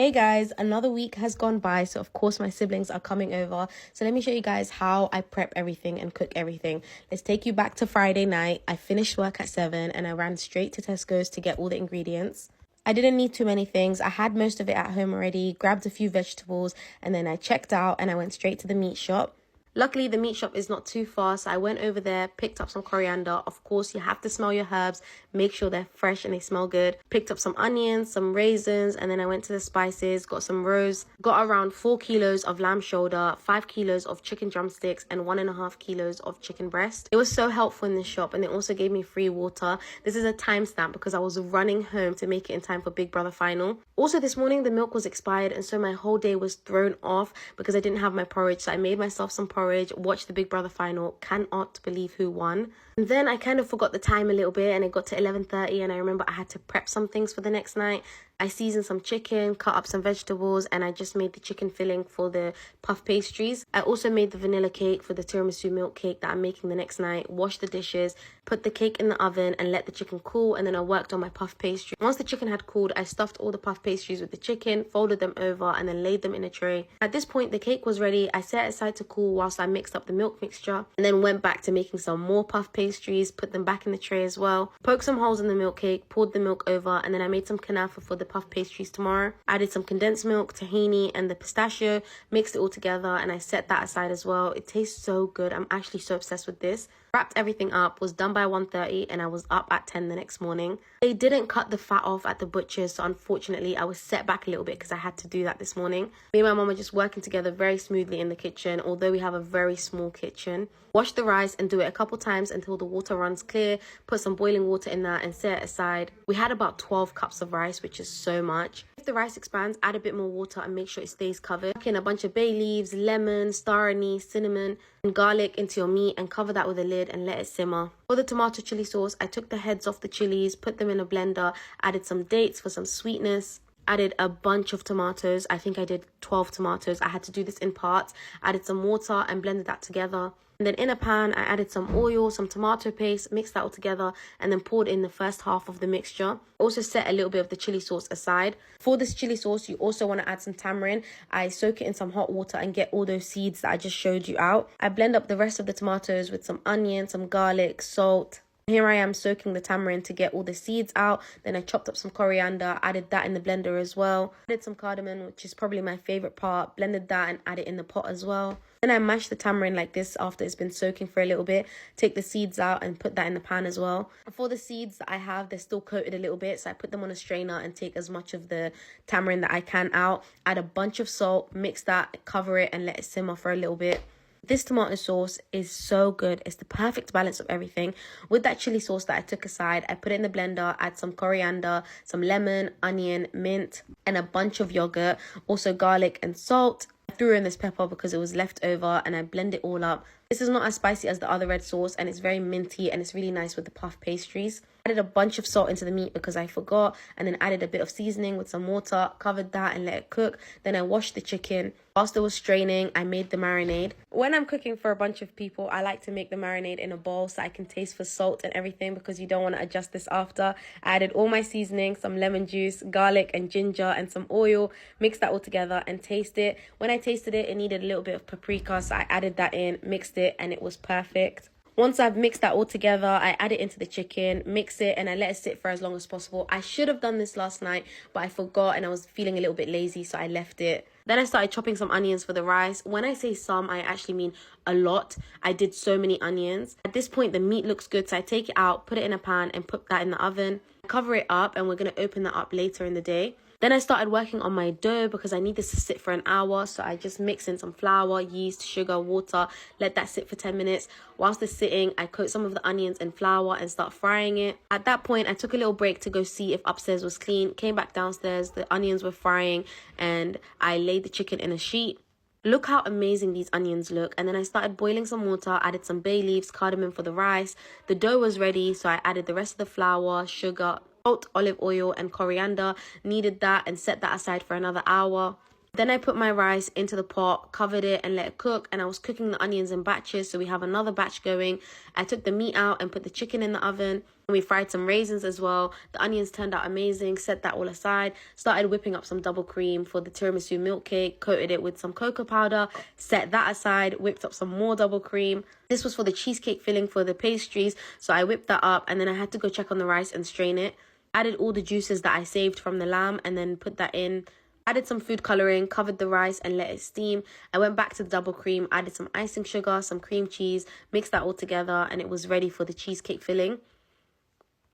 Hey guys, another week has gone by, so of course my siblings are coming over. So let me show you guys how I prep everything and cook everything. Let's take you back to Friday night. I finished work at 7 and I ran straight to Tesco's to get all the ingredients. I didn't need too many things. I had most of it at home already, grabbed a few vegetables, and then I checked out and I went straight to the meat shop. Luckily, the meat shop is not too far, so I went over there, picked up some coriander. Of course, you have to smell your herbs, make sure they're fresh and they smell good. Picked up some onions, some raisins, and then I went to the spices, got some rose, got around 4 kilos of lamb shoulder, 5 kilos of chicken drumsticks, and 1.5 kilos of chicken breast. It was so helpful in the shop, and they also gave me free water. This is a timestamp because I was running home to make it in time for Big Brother final. Also, this morning the milk was expired, and so my whole day was thrown off because I didn't have my porridge, so I made myself some porridge, watched the Big Brother final, cannot believe who won. And then I kind of forgot the time a little bit and it got to 11:30 and I remember I had to prep some things for the next night. I seasoned some chicken, cut up some vegetables, and I just made the chicken filling for the puff pastries. I also made the vanilla cake for the tiramisu milk cake that I'm making the next night, washed the dishes, put the cake in the oven and let the chicken cool, and then I worked on my puff pastry. Once the chicken had cooled, I stuffed all the puff pastries with the chicken, folded them over and then laid them in a tray. At this point, the cake was ready. I set it aside to cool whilst I mixed up the milk mixture and then went back to making some more puff pastries, put them back in the tray as well, poked some holes in the milk cake, poured the milk over, and then I made some kanafa for the puff pastries tomorrow. Added some condensed milk, tahini, and the pistachio, mixed it all together, and I set that aside as well. It tastes so good. I'm actually so obsessed with this. Wrapped everything up, was done by 1:30, and I was up at 10 the next morning. They didn't cut the fat off at the butcher's, so unfortunately I was set back a little bit because I had to do that this morning. Me and my mom are just working together very smoothly in the kitchen, although we have a very small kitchen. Wash the rice and do it a couple times until the water runs clear. Put some boiling water in that and set it aside. We had about 12 cups of rice, which is so much. If the rice expands, add a bit more water and make sure it stays covered. Chuck in a bunch of bay leaves, lemon, star anise, cinnamon, and garlic into your meat and cover that with a lid and let it simmer. For the tomato chili sauce, I took the heads off the chilies, put them in a blender, added some dates for some sweetness, added a bunch of tomatoes. I think I did 12 tomatoes. I had to do this in parts. Added some water and blended that together. And then in a pan, I added some oil, some tomato paste, mixed that all together, and then poured in the first half of the mixture. Also set a little bit of the chili sauce aside. For this chili sauce, you also want to add some tamarind. I soak it in some hot water and get all those seeds that I just showed you out. I blend up the rest of the tomatoes with some onion, some garlic, salt. Here I am soaking the tamarind to get all the seeds out. Then I chopped up some coriander, added that in the blender as well. Added some cardamom, which is probably my favorite part. Blended that and added it in the pot as well. Then I mash the tamarind like this after it's been soaking for a little bit. Take the seeds out and put that in the pan as well. For the seeds that I have, they're still coated a little bit. So I put them on a strainer and take as much of the tamarind that I can out. Add a bunch of salt, mix that, cover it and let it simmer for a little bit. This tomato sauce is so good. It's the perfect balance of everything. With that chili sauce that I took aside, I put it in the blender, add some coriander, some lemon, onion, mint, and a bunch of yogurt, also garlic and salt. I threw in this pepper because it was left over and I blend it all up. This is not as spicy as the other red sauce and it's very minty and it's really nice with the puff pastries. Added a bunch of salt into the meat because I forgot and then added a bit of seasoning with some water, covered that and let it cook. Then I washed the chicken. Whilst it was straining, I made the marinade. When I'm cooking for a bunch of people, I like to make the marinade in a bowl so I can taste for salt and everything because you don't want to adjust this after. I added all my seasoning, some lemon juice, garlic and ginger and some oil, mixed that all together and taste it. When I tasted it, it needed a little bit of paprika, so I added that in, mixed it and it was perfect. Once I've mixed that all together, I add it into the chicken, mix it, and I let it sit for as long as possible. I should have done this last night, but I forgot and I was feeling a little bit lazy, so I left it. Then I started chopping some onions for the rice. When I say some, I actually mean a lot. I did so many onions. At this point, the meat looks good, so I take it out, put it in a pan, and put that in the oven. Cover it up, and we're going to open that up later in the day. Then I started working on my dough because I need this to sit for an hour. So I just mix in some flour, yeast, sugar, water, let that sit for 10 minutes. Whilst it's sitting, I coat some of the onions in flour and start frying it. At that point, I took a little break to go see if upstairs was clean. Came back downstairs, the onions were frying and I laid the chicken in a sheet. Look how amazing these onions look. And then I started boiling some water, added some bay leaves, cardamom for the rice. The dough was ready, so I added the rest of the flour, sugar, salt, olive oil and coriander. Kneaded that and set that aside for another hour. Then I put my rice into the pot, covered it and let it cook, and I was cooking the onions in batches, so we have another batch going. I took the meat out and put the chicken in the oven, and we fried some raisins as well. The onions turned out amazing, set that all aside, started whipping up some double cream for the tiramisu milk cake, coated it with some cocoa powder, set that aside, whipped up some more double cream. This was for the cheesecake filling for the pastries, so I whipped that up, and then I had to go check on the rice and strain it. Added all the juices that I saved from the lamb and then put that in. Added some food coloring, covered the rice and let it steam. I went back to the double cream, added some icing sugar, some cream cheese, mixed that all together, and it was ready for the cheesecake filling.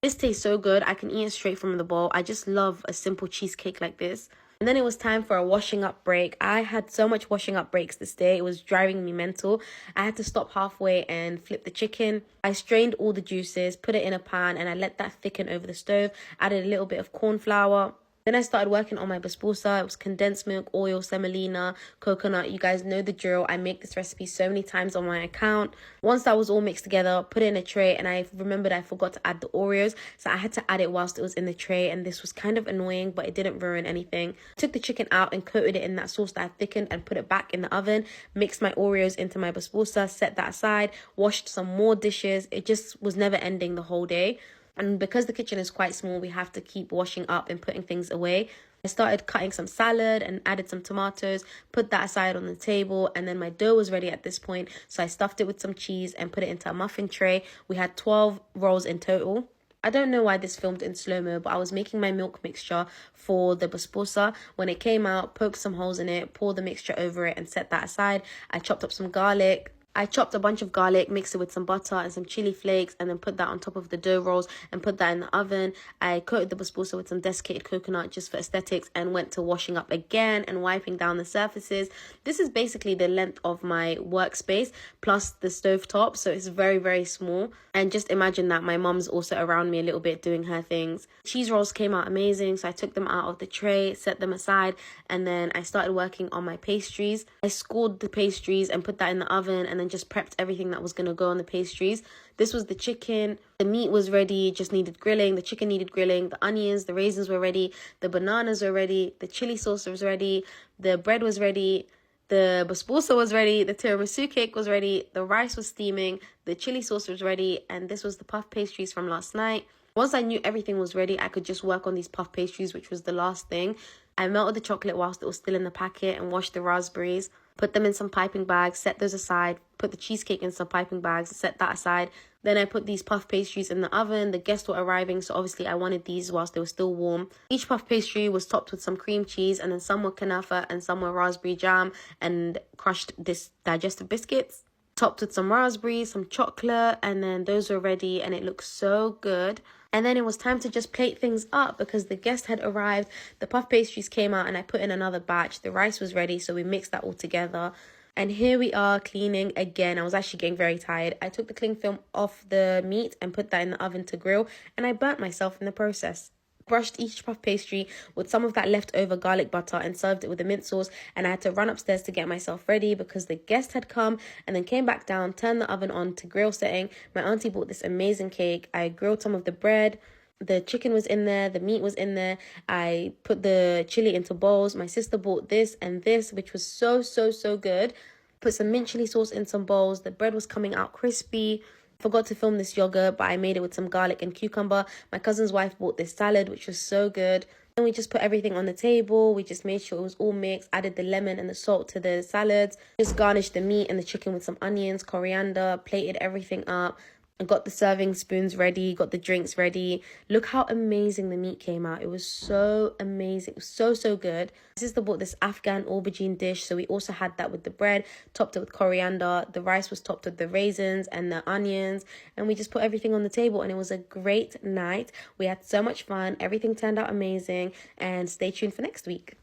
This tastes so good. I can eat it straight from the bowl. I just love a simple cheesecake like this. And then it was time for a washing up break. I had so much washing up breaks this day. It was driving me mental. I had to stop halfway and flip the chicken. I strained all the juices, put it in a pan, and I let that thicken over the stove. Added a little bit of corn flour. Then I started working on my basbousa. It was condensed milk, oil, semolina, coconut. You guys know the drill. I make this recipe so many times on my account. Once that was all mixed together, put it in a tray, and I remembered I forgot to add the Oreos, so I had to add it whilst it was in the tray, and this was kind of annoying, but it didn't ruin anything. Took the chicken out and coated it in that sauce that I thickened and put it back in the oven. Mixed my Oreos into my basbousa, set that aside, washed some more dishes. It just was never ending the whole day. And because the kitchen is quite small, we have to keep washing up and putting things away. I started cutting some salad and added some tomatoes, put that aside on the table, and then my dough was ready at this point. So I stuffed it with some cheese and put it into a muffin tray. We had 12 rolls in total. I don't know why this filmed in slow-mo, but I was making my milk mixture for the basbousa. When it came out, poked some holes in it, poured the mixture over it and set that aside. I chopped up some garlic. I chopped a bunch of garlic, mixed it with some butter and some chili flakes, and then put that on top of the dough rolls and put that in the oven. I coated the basbousa with some desiccated coconut just for aesthetics and went to washing up again and wiping down the surfaces. This is basically the length of my workspace plus the stove top, so it's very, very small. And just imagine that my mom's also around me a little bit doing her things. Cheese rolls came out amazing, so I took them out of the tray, set them aside, and then I started working on my pastries. I scored the pastries and put that in the oven, and then just prepped everything that was going to go on the pastries. This was the chicken. The meat was ready, just needed grilling. The chicken needed grilling. The onions, the raisins were ready. The bananas were ready. The chili sauce was ready. The bread was ready. The basbousa was ready. The tiramisu cake was ready. The rice was steaming. The chili sauce was ready. And this was the puff pastries from last night. Once I knew everything was ready, I could just work on these puff pastries, which was the last thing. I melted the chocolate whilst it was still in the packet and washed the raspberries. Put them in some piping bags, set those aside, put the cheesecake in some piping bags, set that aside. Then I put these puff pastries in the oven. The guests were arriving, so obviously I wanted these whilst they were still warm. Each puff pastry was topped with some cream cheese, and then some were kanafa and some were raspberry jam and crushed this digestive biscuits. Topped with some raspberries, some chocolate, and then those were ready, and it looked so good. And then it was time to just plate things up because the guest had arrived. The puff pastries came out and I put in another batch. The rice was ready, so we mixed that all together. And here we are cleaning again. I was actually getting very tired. I took the cling film off the meat and put that in the oven to grill, and I burnt myself in the process. Brushed each puff pastry with some of that leftover garlic butter and served it with a mint sauce, and I had to run upstairs to get myself ready because the guest had come, and then came back down, turned the oven on to grill setting. My auntie bought this amazing cake. I grilled some of the bread. The chicken was in there, the meat was in there. I put the chili into bowls. My sister bought this and this, which was so good. Put some mint chili sauce in some bowls. The bread was coming out crispy. Forgot to film this yogurt, but I made it with some garlic and cucumber. My cousin's wife bought this salad, which was so good. And we just put everything on the table. We just made sure it was all mixed, added the lemon and the salt to the salads. Just garnished the meat and the chicken with some onions, coriander, plated everything up. I got the serving spoons ready, got the drinks ready. Look how amazing the meat came out. It was so amazing. It was so good. My sister bought this Afghan aubergine dish, so we also had that with the bread, topped it with coriander. The rice was topped with the raisins and the onions, and we just put everything on the table, and it was a great night. We had so much fun. Everything turned out amazing, and stay tuned for next week.